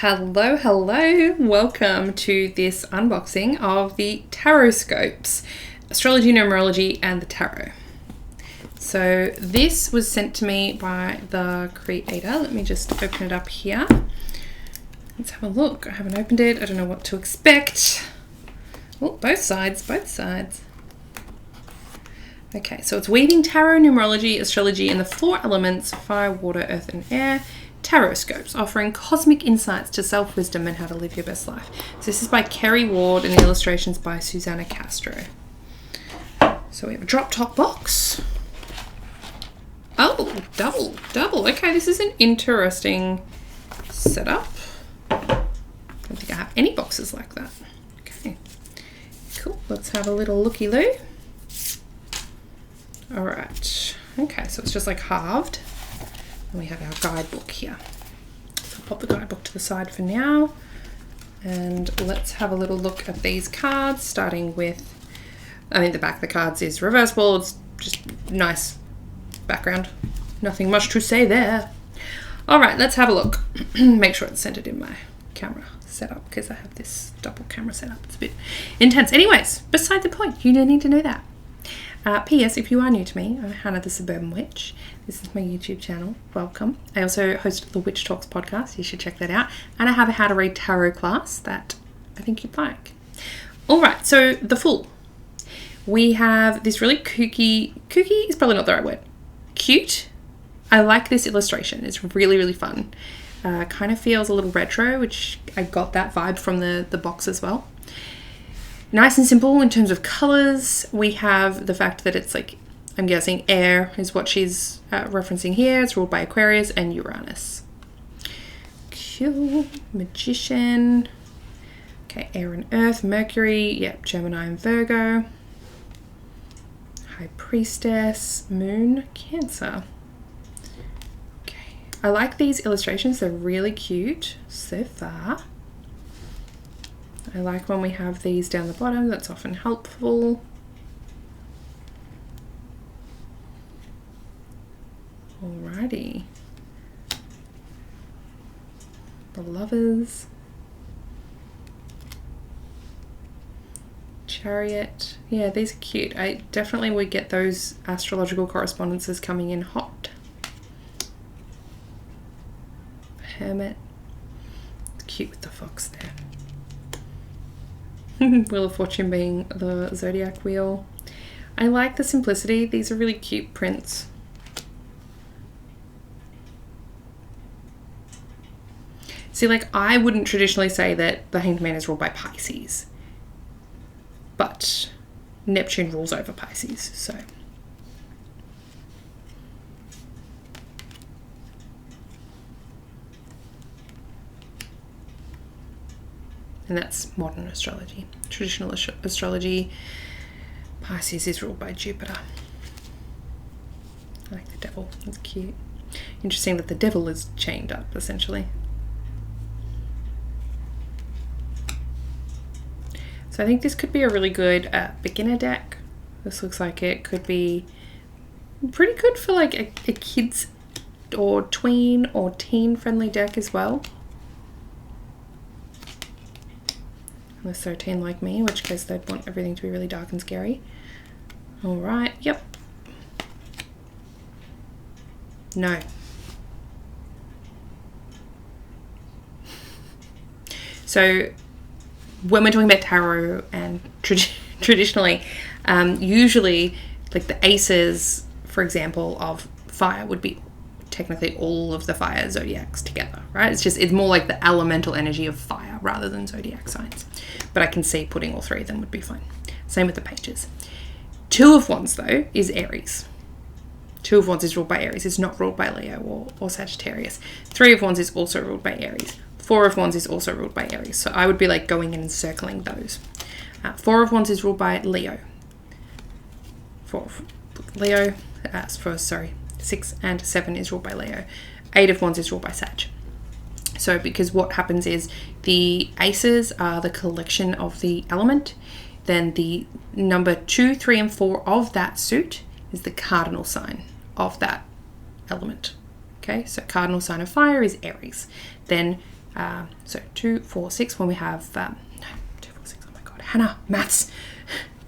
Hello, welcome to this unboxing of the Taroscopes, Astrology, Numerology and the Tarot. So this was sent to me by the creator. Let me just open it up here. Let's have a look. I haven't opened it. I don't know what to expect. Oh, both sides. Okay, so it's weaving tarot, numerology, astrology, and the four elements, fire, water, earth, and air. Taroscopes, offering cosmic insights to self-wisdom and how to live your best life. So this is by Kerry Ward and the illustrations by Susanna Castro. So we have a drop top box. Oh, double. Okay, this is an interesting setup. I don't think I have any boxes like that. Okay, cool. Let's have a little looky-loo. All right. Okay, so it's just like halved. And we have our guidebook here. So I'll pop the guidebook to the side for now. And let's have a little look at these cards, starting with, I think the back of the cards is reversible. It's just nice background. Nothing much to say there. All right, let's have a look. Make sure it's centered in my camera setup because I have this double camera setup. It's a bit intense. Anyways, beside the point, you don't need to know that. P.S. If you are new to me, I'm Hana the Suburban Witch. This is my YouTube channel. Welcome. I also host the Witch Talks podcast. You should check that out. And I have a how to read tarot class that I think you'd like. All right, so the Fool. We have this really kooky is probably not the right word. Cute. I like this illustration. It's really, really fun. Kind of feels a little retro, which I got that vibe from the box as well. Nice and simple in terms of colors. We have the fact that it's like, I'm guessing air is what she's referencing here. It's ruled by Aquarius and Uranus. Cool. Magician. Okay, air and earth. Mercury. Yep, Gemini and Virgo. High Priestess. Moon. Cancer. Okay. I like these illustrations. They're really cute so far. I like when we have these down the bottom, that's often helpful. Alrighty. The Lovers. Chariot. Yeah, these are cute. I definitely would get those astrological correspondences coming in hot. Hermit. It's cute with the fox there. Wheel of Fortune being the zodiac wheel. I like the simplicity. These are really cute prints. See, like, I wouldn't traditionally say that the Hanged Man is ruled by Pisces, but Neptune rules over Pisces, so. And that's modern astrology. Traditional astrology, Pisces is ruled by Jupiter. I like the devil, it's cute. Interesting that the devil is chained up, essentially. So I think this could be a really good beginner deck. This looks like it could be pretty good for like a kids or tween or teen friendly deck as well. Unless they're a teen like me, in which case they'd want everything to be really dark and scary. All right, yep. No. So when we're talking about tarot and traditionally, usually like the aces, for example, of fire would be technically all of the fire zodiacs together, right? It's more like the elemental energy of fire rather than zodiac signs. But I can see putting all three of them would be fine. Same with the pages. Two of Wands, though, is Aries. Two of Wands is ruled by Aries. It's not ruled by Leo or Sagittarius. Three of Wands is also ruled by Aries. Four of Wands is also ruled by Aries. So I would be like going in and circling those. Four of Wands is ruled by Leo. Leo, 6 and 7 is ruled by Leo. 8 of Wands is ruled by Sag. So because what happens is the aces are the collection of the element, then the number 2, 3, and 4 of that suit is the cardinal sign of that element. Okay, so cardinal sign of fire is Aries. Then So 2, 4, 6 when we have, no, 2, 4, 6, oh my God, Hana, maths.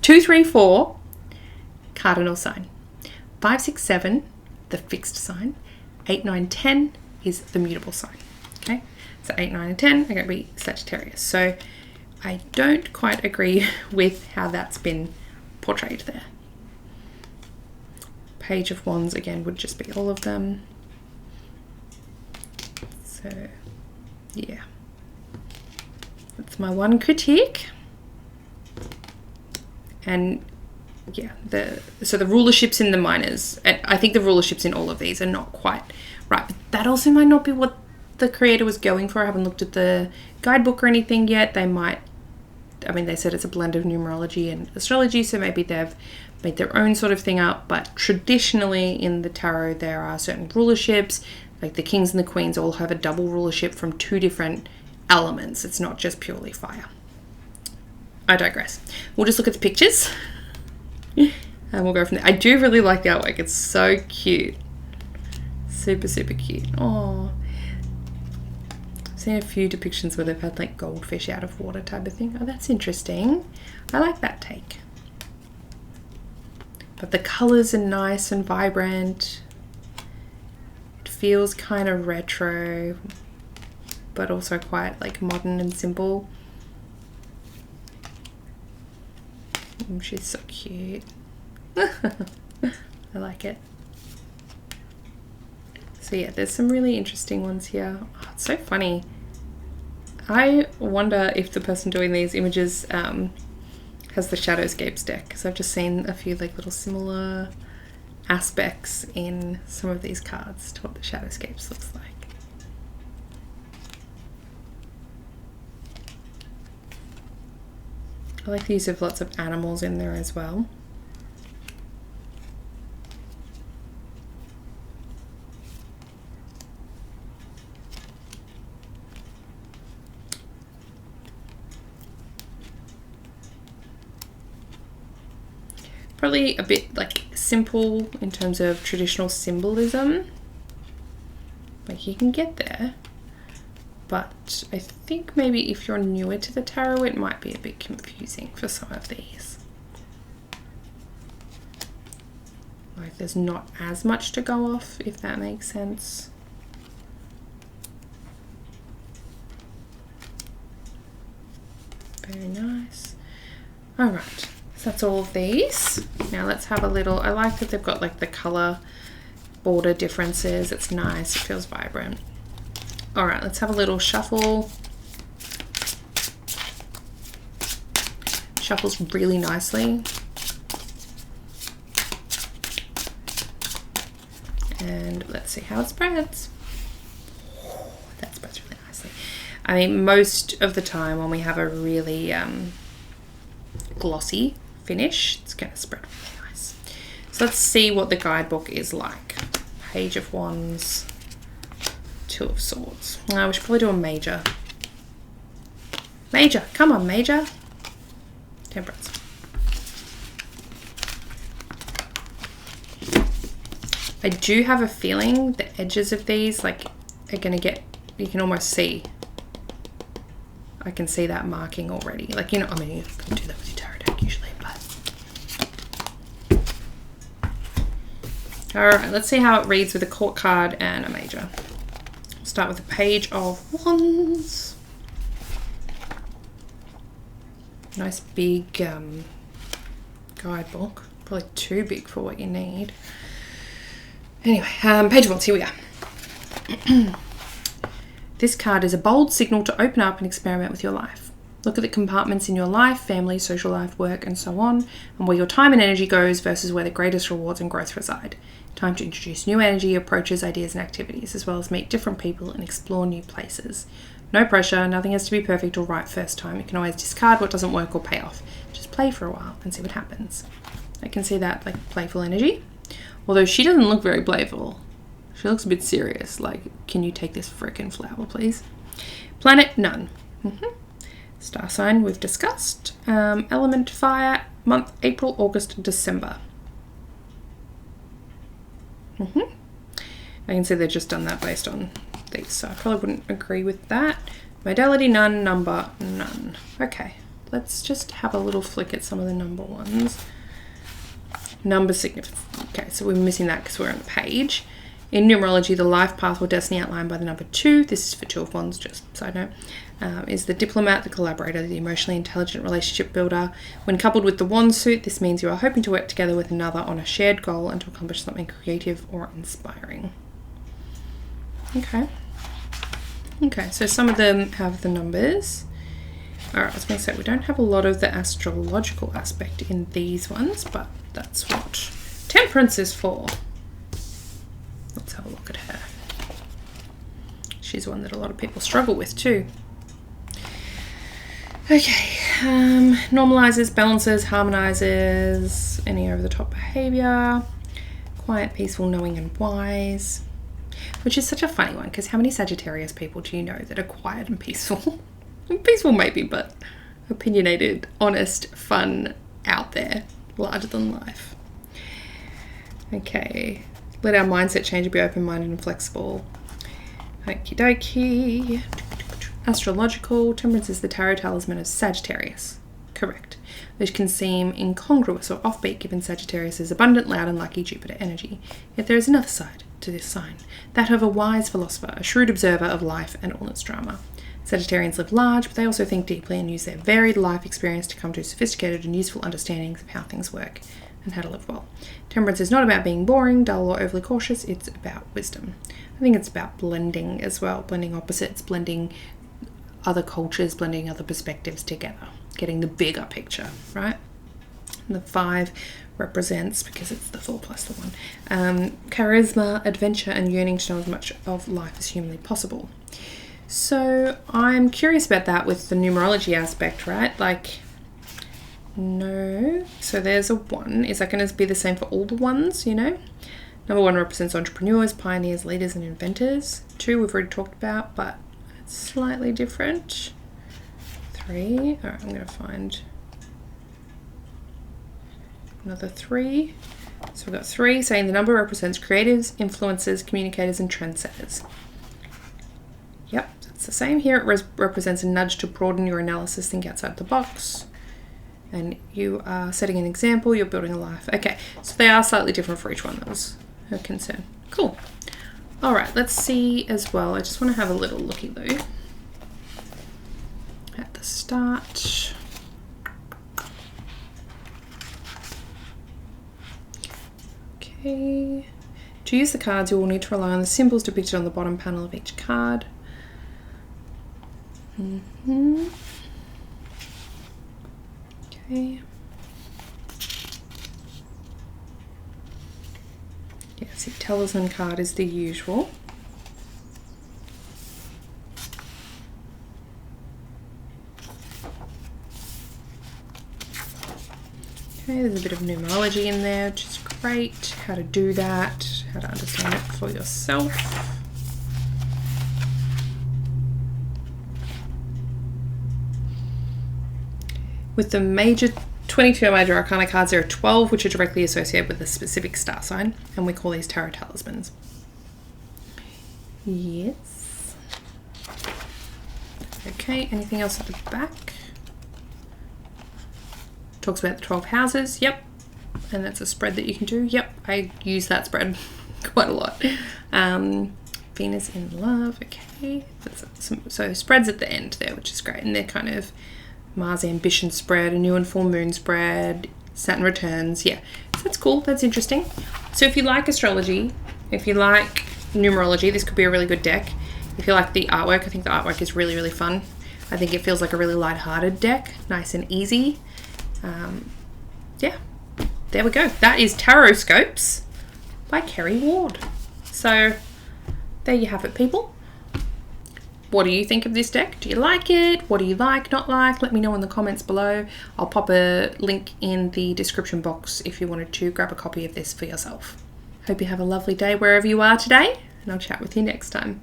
2, 3, 4, cardinal sign. 5, 6, 7, the fixed sign. 8, 9, 10 is the mutable sign. Okay, so 8, 9, and 10 are going to be Sagittarius. So I don't quite agree with how that's been portrayed there. Page of Wands again would just be all of them. So yeah, that's my one critique. And yeah, so the rulerships in the minors, and I think the rulerships in all of these are not quite right, but that also might not be what the creator was going for. I haven't looked at the guidebook or anything yet. They might, I mean, they said it's a blend of numerology and astrology, so maybe they've made their own sort of thing up, but traditionally in the tarot there are certain rulerships, like the kings and the queens all have a double rulership from 2 different elements. It's not just purely fire. I digress. We'll just look at the pictures and we'll go from there. I do really like the artwork. It's so cute. Super, super cute. Oh, I've seen a few depictions where they've had like goldfish out of water type of thing. Oh, that's interesting. I like that take. But the colors are nice and vibrant. It feels kind of retro, but also quite like modern and simple. She's so cute. I like it. So yeah, there's some really interesting ones here. Oh, it's so funny. I wonder if the person doing these images has the Taroscopes deck, because I've just seen a few like little similar aspects in some of these cards to what the Taroscopes looks like. I like the use of lots of animals in there as well. Probably a bit like simple in terms of traditional symbolism. Like you can get there, but I think maybe if you're newer to the tarot, it might be a bit confusing for some of these. Like there's not as much to go off, if that makes sense. Very nice. All right. That's all of these. Now let's have a little, I like that they've got like the color border differences. It's nice, it feels vibrant. All right, let's have a little shuffle. Shuffles really nicely. And let's see how it spreads. That spreads really nicely. I mean, most of the time when we have a really glossy finish, it's going to spread really nice. So let's see what the guidebook is like. Page of Wands, 2 of Swords. We should probably do a major. Major, come on, major. Temperance. I do have a feeling the edges of these like are going to get, you can almost see. I can see that marking already. Like, you know, I mean, you can do that with your tarot deck usually, but. All right, let's see how it reads with a court card and a major. We'll start with a Page of Wands. Nice big guidebook. Probably too big for what you need. Anyway, Page of Wands, here we are. This card is a bold signal to open up and experiment with your life. Look at the compartments in your life, family, social life, work, and so on, and where your time and energy goes versus where the greatest rewards and growth reside. Time to introduce new energy, approaches, ideas, and activities, as well as meet different people and explore new places. No pressure, nothing has to be perfect or right first time. You can always discard what doesn't work or pay off. Just play for a while and see what happens. I can see that, like, playful energy. Although she doesn't look very playful. She looks a bit serious, like, can you take this frickin' flower, please? Planet, none. Star sign, we've discussed. Element, fire, month, April, August, December. I can see they've just done that based on these, so I probably wouldn't agree with that. Modality none, number none. Okay, let's just have a little flick at some of the number ones. Number significance. Okay, so we're missing that because we're on the page. In numerology, the life path or destiny outlined by the number 2, this is for 2 of Wands, just side note, is the diplomat, the collaborator, the emotionally intelligent relationship builder. When coupled with the wand suit, this means you are hoping to work together with another on a shared goal and to accomplish something creative or inspiring. Okay. Okay, so some of them have the numbers. Alright, I was going to say we don't have a lot of the astrological aspect in these ones, but that's what Temperance is for. Let's have a look at her. She's one that a lot of people struggle with too. Okay, normalizes, balances, harmonizes any over-the-top behavior, quiet, peaceful, knowing and wise, which is such a funny one because how many Sagittarius people do you know that are quiet and peaceful? Peaceful maybe, but opinionated, honest, fun, out there, larger than life. Okay. Let our mindset change, be open-minded and flexible. Okie dokie. Astrological. Temperance is the tarot talisman of Sagittarius. Correct. Which can seem incongruous or offbeat given Sagittarius' abundant, loud and lucky Jupiter energy. Yet there is another side to this sign. That of a wise philosopher, a shrewd observer of life and all its drama. Sagittarians live large, but they also think deeply and use their varied life experience to come to sophisticated and useful understandings of how things work and how to live well. Temperance is not about being boring, dull, or overly cautious. It's about wisdom. I think it's about blending as well, blending opposites, blending other cultures, blending other perspectives together, getting the bigger picture, right? And the 5 represents, because it's the 4 plus the 1, charisma, adventure, and yearning to know as much of life as humanly possible. So I'm curious about that with the numerology aspect, right? Like, no. So there's a 1. Is that going to be the same for all the ones, you know? Number 1 represents entrepreneurs, pioneers, leaders, and inventors. 2 we've already talked about, but it's slightly different. 3. All right, I'm going to find another 3. So we've got 3 saying the number represents creatives, influencers, communicators, and trendsetters. Yep, that's the same here. It represents a nudge to broaden your analysis, think outside the box. And you are setting an example, you're building a life. Okay, so they are slightly different for each one. That was her concern. Cool. All right, let's see as well. I just want to have a little looky though at the start. Okay. To use the cards, you will need to rely on the symbols depicted on the bottom panel of each card. Okay. Yeah, see, talisman card is the usual. Okay, there's a bit of numerology in there, which is great. How to do that, how to understand it for yourself. With the major 22 major arcana cards, there are 12 which are directly associated with a specific star sign, and we call these tarot talismans. Yes. Okay, anything else at the back? Talks about the 12 houses. Yep. And that's a spread that you can do. Yep, I use that spread quite a lot. Venus in love. Okay. So spreads at the end there, which is great. And they're kind of Mars ambition spread, a new and full moon spread, Saturn returns. Yeah, so that's cool. That's interesting. So if you like astrology, if you like numerology, this could be a really good deck. If you like the artwork, I think the artwork is really, really fun. I think it feels like a really light-hearted deck, nice and easy. Yeah, there we go. That is Taroscopes by Kerry Ward. So there you have it, people. What do you think of this deck? Do you like it? What do you like, not like? Let me know in the comments below. I'll pop a link in the description box if you wanted to grab a copy of this for yourself. Hope you have a lovely day wherever you are today, and I'll chat with you next time.